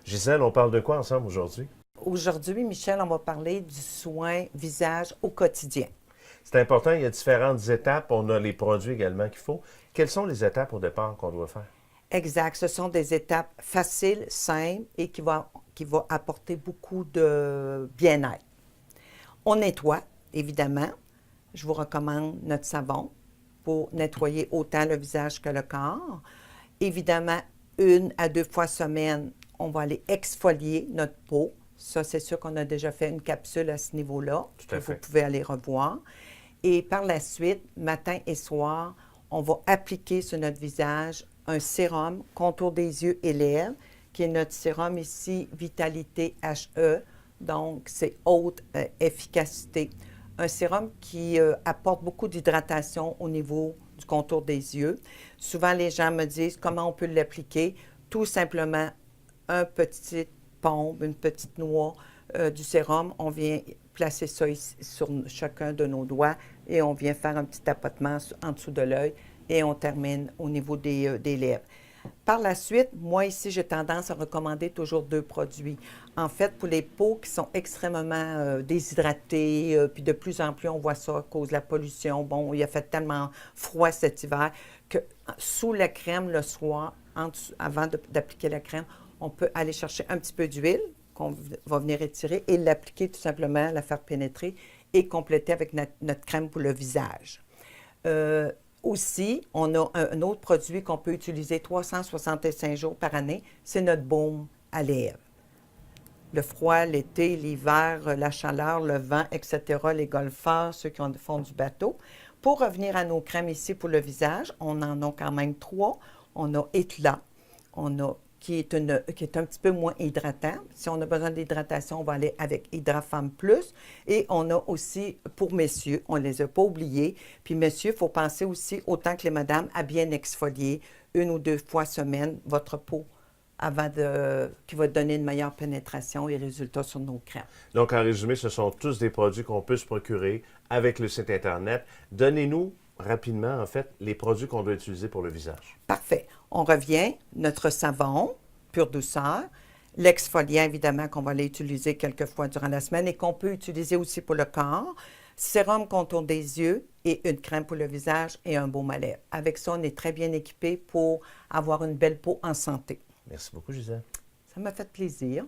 Gisèle, on parle de quoi ensemble aujourd'hui? Aujourd'hui, Michel, on va parler du soin visage au quotidien. C'est important, il y a différentes étapes. On a les produits également qu'il faut. Quelles sont les étapes au départ qu'on doit faire? Exact, ce sont des étapes faciles, simples et qui va apporter beaucoup de bien-être. On nettoie, évidemment. Je vous recommande notre savon pour nettoyer autant le visage que le corps. Évidemment, 1 à 2 fois semaine, on va aller exfolier notre peau. Ça, c'est sûr qu'on a déjà fait une capsule à ce niveau-là, Tout que à vous fait. pouvez aller revoir. Et par la suite, matin et soir, on va appliquer sur notre visage un sérum contour des yeux et lèvres, qui est notre sérum ici, Vitalité HE. Donc, c'est haute efficacité. Un sérum qui apporte beaucoup d'hydratation au niveau du contour des yeux. Souvent, les gens me disent comment on peut l'appliquer. Tout simplement, un petit pompe, une petite noix du sérum. On vient placer ça ici, sur chacun de nos doigts et on vient faire un petit tapotement en dessous de l'œil et on termine au niveau des lèvres. Par la suite, moi ici, j'ai tendance à recommander toujours 2 produits. En fait, pour les peaux qui sont extrêmement déshydratées, puis de plus en plus, on voit ça à cause de la pollution. Bon, il a fait tellement froid cet hiver que sous la crème le soir, avant d'appliquer la crème, on peut aller chercher un petit peu d'huile qu'on va venir étirer et l'appliquer tout simplement, la faire pénétrer et compléter avec notre crème pour le visage. Euh, Aussi, on a un autre produit qu'on peut utiliser 365 jours par année, c'est notre baume à lèvres. Le froid, l'été, l'hiver, la chaleur, le vent, etc., les golfeurs, ceux qui font du bateau. Pour revenir à nos crèmes ici pour le visage, on en a quand même 3. On a Éclat, on a qui est un petit peu moins hydratant. Si on a besoin d'hydratation, on va aller avec Hydrafemme Plus. Et on a aussi, pour messieurs, on ne les a pas oubliés. Puis messieurs, il faut penser aussi, autant que les madames, à bien exfolier 1 ou 2 fois semaine votre peau qui va donner une meilleure pénétration et résultats sur nos crèmes. Donc, en résumé, ce sont tous des produits qu'on peut se procurer avec le site Internet. Donnez-nous rapidement, en fait, les produits qu'on doit utiliser pour le visage. Parfait. On revient, notre savon, pure douceur, l'exfoliant, évidemment, qu'on va aller utiliser quelques fois durant la semaine et qu'on peut utiliser aussi pour le corps, sérum contour des yeux et une crème pour le visage et un baume à lèvres. Avec ça, on est très bien équipé pour avoir une belle peau en santé. Merci beaucoup, Gisèle. Ça m'a fait plaisir.